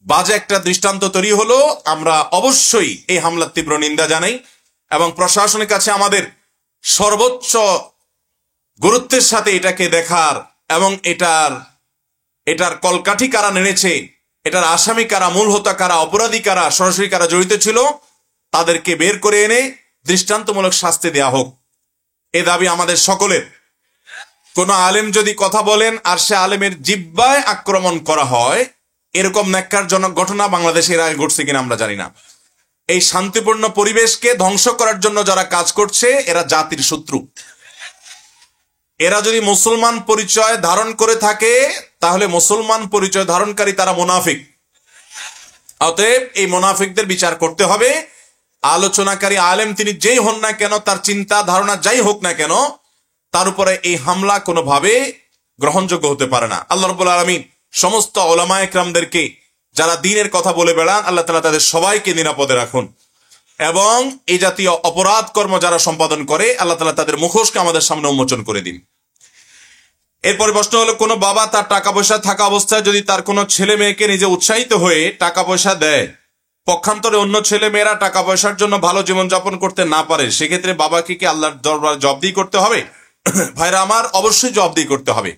বাজে একটা দৃষ্টান্ত তৈরি হলো। আমরা অবশ্যই এই হামলার তীব্র নিন্দা জানাই এবং প্রশাসনের কাছে আমাদের সর্বোচ্চ গুরুত্বের সাথে এটাকে দেখার এবং এটার কলকাঠি কারা নেড়েছে, এটার আসামি কারা, মূল হোতা কারা, অপরাধী কারা, সরাসরি কারা জড়িত ছিল, তাদেরকে বের করে এনে দৃষ্টান্তমূলক শাস্তি দেয়া হোক, এ দাবি আমাদের সকলের। কোন আলেম যদি কথা বলেন আর সে আলেমের জিহ্বায় আক্রমণ করা হয়, এরকম ন্যাক্কারজনক ঘটনা বাংলাদেশে এর আগে ঘটছে কিনা আমরা জানি না। এই শান্তিপূর্ণ পরিবেশকে ধ্বংস করার জন্য যারা কাজ করছে, এরা জাতির শত্রু। এরা যদি মুসলমান পরিচয় ধারণ করে থাকে, তাহলে মুসলমান পরিচয় ধারণকারী তারা মুনাফিক। অতএব এই মুনাফিকদের বিচার করতে হবে। আলোচনাকারী আলেম তিনি যেই হন না কেন, তার চিন্তা ধারণা যাই হোক না কেন, তার উপরে এই হামলা কোনোভাবে গ্রহণযোগ্য হতে পারে না। আল্লাহ রাব্বুল আলামিন সমস্ত উলামা ইকরামদেরকে যারা দ্বীনের কথা বলে বেড়ান, আল্লাহ তাআলা তাদের সবাইকে নিরাপদে রাখুন, এবং এই জাতীয় অপরাধ কর্ম যারা সম্পাদন করে, আল্লাহ তাআলা তাদের মুখোশকে আমাদের সামনে উন্মোচন করে দিন। এরপরে প্রশ্ন হলো, কোনো বাবা তার টাকা পয়সা থাকা অবস্থায় যদি তার কোনো ছেলে মেয়েকে নিজে উৎসাহিত হয়ে টাকা পয়সা দেয়, পক্ষান্তরে অন্য ছেলে মেয়েরা টাকা পয়সার জন্য ভালো জীবনযাপন করতে না পারে, সেক্ষেত্রে বাবাকে কি আল্লাহর দরবারে জবাবদিহি করতে হবে? ভাইরা আমার, অবশ্যই জবাবদিহি করতে হবে।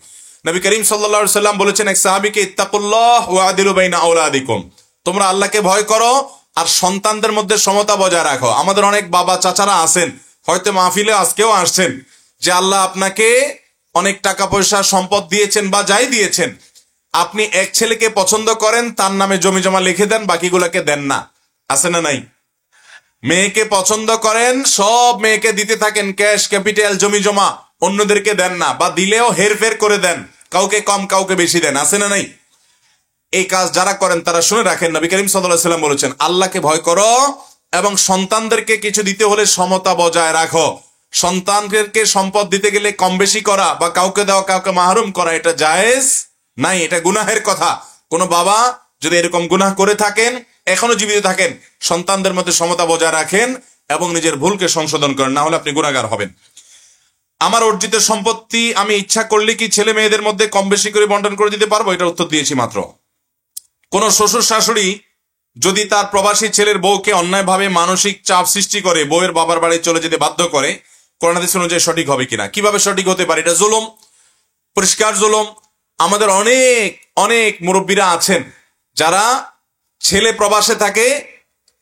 নবী করিম সাল্লাল্লাহু আলাইহি সাল্লাম বলেছেন এক সাহাবীকে, ইত্তাকুল্লাহ ওয়া আদিলু বাইনা আওলাদিকুম, তোমরা আল্লাহকে ভয় করো আর সন্তানদের মধ্যে সমতা বজায় রাখো। আমাদের অনেক বাবা চাচারা আছেন, হয়তো মাহফিলে আজকেও আসছেন, যে আল্লাহ আপনাকে অনেক টাকা পয়সা সম্পদ দিয়েছেন বা যাই দিয়েছেন, আপনি এক ছেলেকে পছন্দ করেন, তার নামে জমি জমা লিখে দেন, বাকিগুলোকে দেন না। আছে না নাই? মেয়েকে পছন্দ করেন, সব মেয়েকে দিতে থাকেন ক্যাশ, ক্যাপিটাল, জমি জমা, অন্যদেরকে দেন না, বা দিলেও হেরফের করে দেন, কাউকে কম কাউকে বেশি দেন। আছে না নাই? এই কাজ যারা করেন তারা শুনে রাখেন, নবী করিম সাল্লাল্লাহু আলাইহি ওয়াসাল্লাম বলেছেন, আল্লাহকে ভয় করো এবং সন্তানদেরকে কিছু দিতে হলে সমতা বজায় রাখো। সন্তানদেরকে সম্পদ দিতে গেলে কম বেশি করা বা কাউকে দেওয়া কাউকে মাহরুম করা, এটা জায়েজ নাই, এটা গুনাহের কথা। কোন বাবা যদি এরকম গুনাহ করে থাকেন, এখনো জীবিত থাকেন, সন্তানদের মধ্যে সমতা বজায় রাখেন এবং নিজের ভুলকে সংশোধন করেন, না হলে আপনি গুনাহগার হবেন। আমার অর্জিত সম্পত্তি আমি ইচ্ছা করলে কি ছেলে মেয়েদের মধ্যে কম বেশি করে বন্টন করে দিতে পারবো? এটা উত্তর দিয়েছি মাত্র। কোন শ্বশুর শাশুড়ি যদি তার প্রবাসী ছেলের বউকে অন্যায়ভাবে মানসিক চাপ সৃষ্টি করে, বউয়ের বাবার বাড়ি চলে যেতে বাধ্য করে, কোরআন হাদিস অনুযায়ী সঠিক হবে কিনা। কিভাবে সঠিক হতে পারে? এটা জুলুম, পরিষ্কার জুলুম। আমাদের অনেক অনেক মুরব্বীরা আছেন যারা ছেলে প্রবাসে থাকে,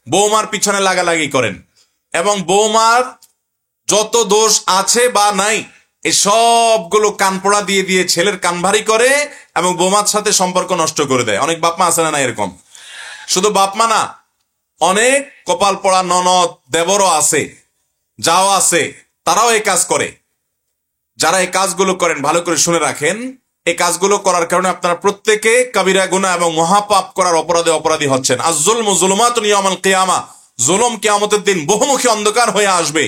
বৌমার পিছনে লাগালাগি করেন, এবং বৌমার যত দোষ আছে বা নাই এই সবগুলো কানপোড়া দিয়ে দিয়ে ছেলের কান ভারী করে এবং বৌমার সাথে সম্পর্ক নষ্ট করে দেয়। অনেক বাপমা আছে না এরকম? শুধু বাপমা না, অনেক কপাল পড়া ননদ দেবরও আছে, যাও আছে, তারাও এই কাজ করে। যারা এই কাজগুলো করেন ভালো করে শুনে রাখেন, এই কাজগুলো করার কারণে আপনারা প্রত্যেকে কাবিরা গুনাহ এবং মহাপাপ করার অপরাধী হচ্ছেন। আয-যুলমু যুলুমাতুন ইয়াউমাল কিয়ামা, জুলুম কিয়ামতের দিন বহুমুখী অন্ধকার হয়ে আসবে।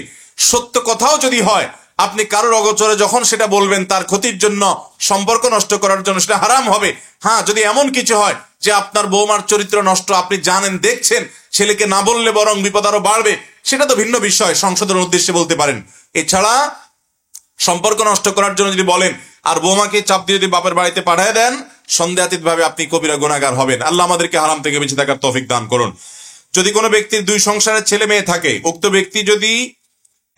সত্য কথাও যদি হয়, আপনি কারোর অগোচরে যখন সেটা বলবেন তার ক্ষতির জন্য, সম্পর্ক নষ্ট করার জন্য, সেটা হারাম হবে। হ্যাঁ, যদি এমন কিছু হয় যে আপনার বৌমার চরিত্র নষ্ট, আপনি জানেন, দেখছেন, ছেলেকে না বললে বরং বিপদ আরো বাড়বে, সেটা তো ভিন্ন বিষয়, সংশোধনের উদ্দেশ্যে বলতে পারেন। এছাড়া সম্পর্ক নষ্ট করার জন্য যদি বলেন আর বৌমাকে চাপ দিয়ে যদি বাপের বাড়িতে পাঠিয়ে দেন, সন্দেহাতীত ভাবে আপনি কবিরা গুনাহগার হবেন। আল্লাহ আমাদেরকে হারাম থেকে বেঁচে থাকার তৌফিক দান করুন। যদি কোনো ব্যক্তির দুই সংসারের ছেলে মেয়ে থাকে, উক্ত ব্যক্তি যদি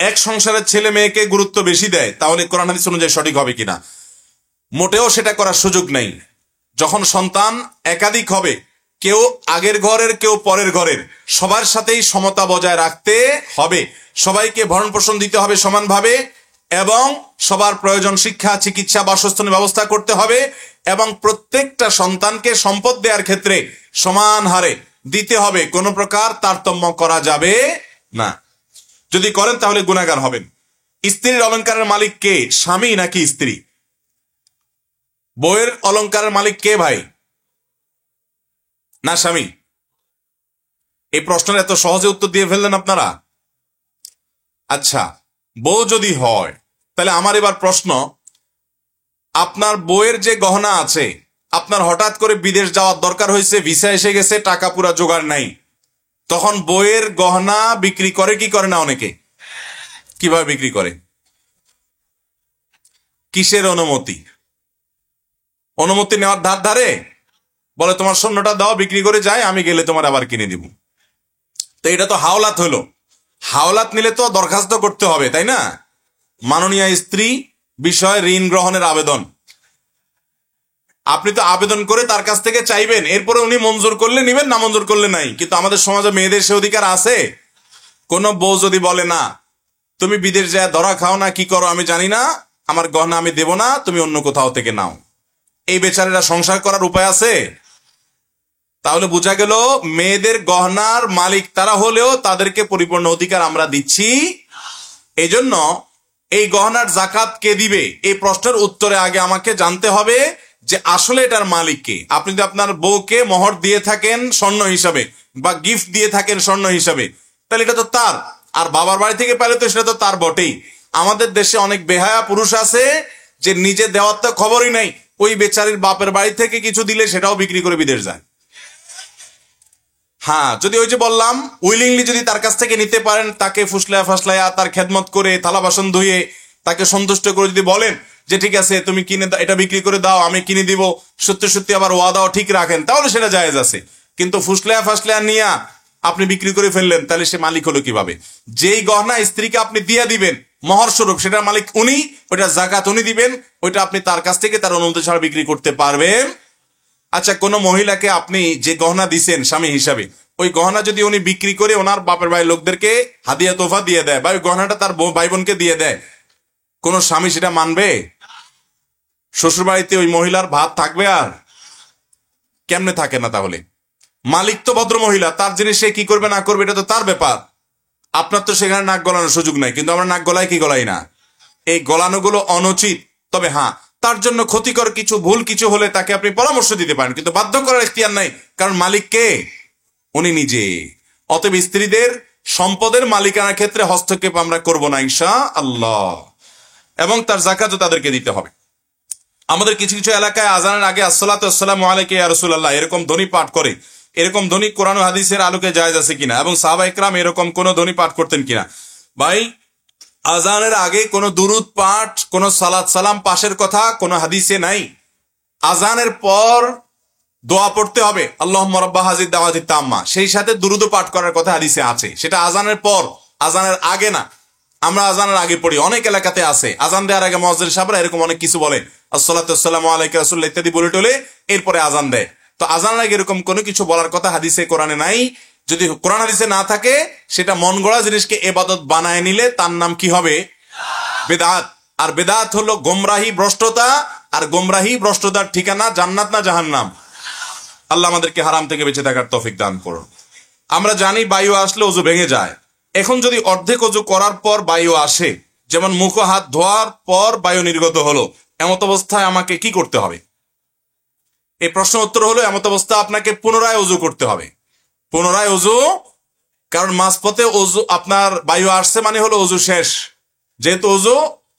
এক সংসারের ছেলে মেয়েকে গুরুত্ব বেশি দেয়, তাহলে কোরআন হাদিস অনুযায়ী সঠিক হবে কিনা? মোটেও সেটা করার সুযোগ নেই। যখন সন্তান একাধিক হবে, কেউ আগের ঘরের কেউ পরের ঘরের, সবার সাথেই সমতা বজায় রাখতে হবে। সবাইকে ভরণ পোষণ দিতে হবে সমানভাবে, এবং সবার প্রয়োজন শিক্ষা, চিকিৎসা, বাসস্থানের ব্যবস্থা করতে হবে, এবং প্রত্যেকটা সন্তানকে সম্পদ দেওয়ার ক্ষেত্রে সমান হারে দিতে হবে। কোনো প্রকার তারতম্য করা যাবে না। যদি করেন তাহলে গুনাহগার হবেন। স্ত্রীর অলংকারের মালিক কে? স্বামী নাকি স্ত্রী? বউয়ের অলংকারের মালিক কে ভাই? না স্বামী? এই প্রশ্নের এত সহজে উত্তর দিয়ে ফেললেন আপনারা। আচ্ছা, বউ যদি হয়, তাহলে আমার এবার প্রশ্ন, আপনার বউয়ের যে গহনা আছে, আপনার হঠাৎ করে বিদেশ যাওয়ার দরকার হয়েছে, ভিসা এসে গেছে, টাকা পুরা জোগাড় নাই, তখন বউয়ের গহনা বিক্রি করে কি করে না? অনেকে কিভাবে বিক্রি করে? কিসের অনুমতি? অনুমতি নেওয়ার ধার ধারে বলে তোমার স্বর্ণটা দাও, বিক্রি করে যায়, আমি গেলে তোমার আবার কিনে দিব। তো এটা তো হাওলাত হলো। হাওলাত নিলে তো দরখাস্ত করতে হবে, তাই না? মাননীয় স্ত্রী বিষয়ে ঋণ গ্রহণের আবেদন, আপনি তো আবেদন করে তার কাছ থেকে চাইবেন, এরপরে উনি মঞ্জুর করলে নিবেন, না মঞ্জুর করলে নাই। কিন্তু আমাদের সমাজে মেয়েদের সে অধিকার আছে? কোন বউ যদি বলে না, তুমি বিদেশ যায় ধরা খাও না কি করো আমি জানি না, আমার গহনা আমি দেব না, তুমি অন্য কোথাও থেকে নাও, এই বেচারেরা সংসার করার উপায় আছে? তাহলে বোঝা গেল মেয়েদের গহনার মালিক তারা হলেও তাদেরকে পরিপূর্ণ অধিকার আমরা দিচ্ছি। এই জন্য এই গহনার জাকাত কে দিবে, এই প্রশ্নের উত্তরে আগে আমাকে জানতে হবে যে আসলে এটার মালিক কে। আপনি যদি আপনার বউকে মোহর দিয়ে থাকেন স্বর্ণ হিসাবে, বা গিফট দিয়ে থাকেন স্বর্ণ হিসাবে, তাহলে এটা তো তার। আর বাবার বাড়ি থেকে পেলে তো সেটা তো তার বটেই। আমাদের দেশে অনেক বেহায়া পুরুষ আছে যে নিজে দেওয়ার তো খবরই নাই, ওই বেচারির বাপের বাড়ি থেকে কিছু দিলে সেটাও বিক্রি করে বিদেশ যায়। হ্যাঁ, যদি ওই যে বললাম উইলিংলি যদি তার কাছ থেকে নিতে পারেন, তাকে ফুসলায়া ফাসলায়া তার খেদমত করে থালা বাসন ধুয়ে তাকে সন্তুষ্ট করে যদি বলেন যে ঠিক আছে তুমি কিনে এটা বিক্রি করে দাও, আমি কিনে দিব, সত্যি সত্যি আবার ওয়াদাও ঠিক রাখেন, তাহলে সেটা জায়েজ আছে। কিন্তু ফুসলায়া ফাসলায়া নিয়া আপনি বিক্রি করে ফেললেন, তাহলে সে মালিক হলো কিভাবে? যেই গহনা স্ত্রীকে আপনি দিয়ে দিবেন মহর স্বরূপ, সেটার মালিক উনি, ওইটা জাকাত উনি দিবেন, ওইটা আপনি তার কাছ থেকে তার অনুমতি ছাড়া বিক্রি করতে পারবেন। আচ্ছা, কোন মহিলাকে আপনি যে গহনা দিচ্ছেন স্বামী হিসাবে, ওই গহনা যদি উনি বিক্রি করে ওনার বাপের ভাই লোকদেরকে হাদিয়া তোফা দিয়ে দেয়, বা ওই গহনাটা তার ভাই বোনকে দিয়ে দেয়, কোন স্বামী সেটা মানবে? শ্বশুর বাড়িতে ওই মহিলার ভাত থাকবে? আর কেমনে থাকে না? তাহলে মালিক তো ভদ্র মহিলা, তার জিনিস সে কি করবে না করবে এটা তো তার ব্যাপার। আপনার তো সেখানে নাক গলানোর সুযোগ নাই, কিন্তু আমরা নাক গলাই কি গলাই না? এই গলানোগুলো অনুচিত। তবে হ্যাঁ, তার জন্য ক্ষতিকর কিছু ভুল কিছু হলে তাকে আপনি পরামর্শ দিতে পারেন, কিন্তু বাধ্য করার এখতিয়ার নাই, কারণ মালিক কে? উনি নিজে। অতএব স্ত্রীদের সম্পদের মালিকানার ক্ষেত্রে হস্তক্ষেপ আমরা করব না ইনশাআল্লাহ, এবং তার যাকাতও তাদেরকে দিতে হবে। আমাদের কিছু কিছু এলাকায় আজানের আগে আসসালাতু ওয়াসসালামু আলাইকা ইয়া রাসূলুল্লাহ এরকম ধ্বনি পাঠ করে, এরকম ধ্বনি কোরআন ও হাদিসের আলোকে জায়েজ আছে কিনা, এবং সাহাবা ইকরাম এরকম কোন ধ্বনি পাঠ করতেন কিনা? ভাই, আজানের আগে কোন দুরুদ পাঠ, কোন সালাত সালাম পাশের কথা কোন হাদিসে নাই। আজানের পর দোয়া পড়তে হবে, আল্লাহুম্মা রাব্বা হাযিদ দাওয়াতিত তাম্মা, সেই সাথে দুরুদ পাঠ করার কথা হাদিসে আছে। সেটা আজানের পর, আজানের আগে না। আমরা আজানের আগে পড়ি, অনেক এলাকাতে আছে আজান দেওয়ার আগে মুয়াজ্জিন সাহেবরা এরকম অনেক কিছু বলে, আসসালাতু ওয়াসসালামু আলাইকা রাসূলুল্লাহ ইত্যাদি বলে টলে এরপরে আজান দেয়। তো আজানের আগে এরকম কোনো কিছু বলার কথা হাদিসে কোরআনে নাই। যদি কোরআন হাদিসে না থাকে, সেটা মন গড়া জিনিসকে ইবাদত বানায় নিলে তার নাম কি হবে? বেদাত। আর বেদাত হলো গোমরাহি, ভ্রষ্টতা। আর গোমরাহি ভ্রষ্টতার ঠিকানা জান্নাত না জাহান্নাম? আল্লাহ আমাদেরকে হারাম থেকে বেঁচে থাকার তৌফিক দান করুন। আমরা জানি বায়ু আসলে অজু ভেঙে যায়। এখন যদি অর্ধেক অজু করার পর বায়ু আসে, যেমন মুখ হাত ধোয়ার পর বায়ু নির্গত হলো, এমত অবস্থায় আমাকে কি করতে হবে? এই প্রশ্ন উত্তর হলো, এমত অবস্থা আপনাকে পুনরায় অজু করতে হবে। পুনরায় অজু, কারণ মাঝপথে অজু আপনার বায়ু আসছে মানে হলো অজু শেষ। যেহেতু অজু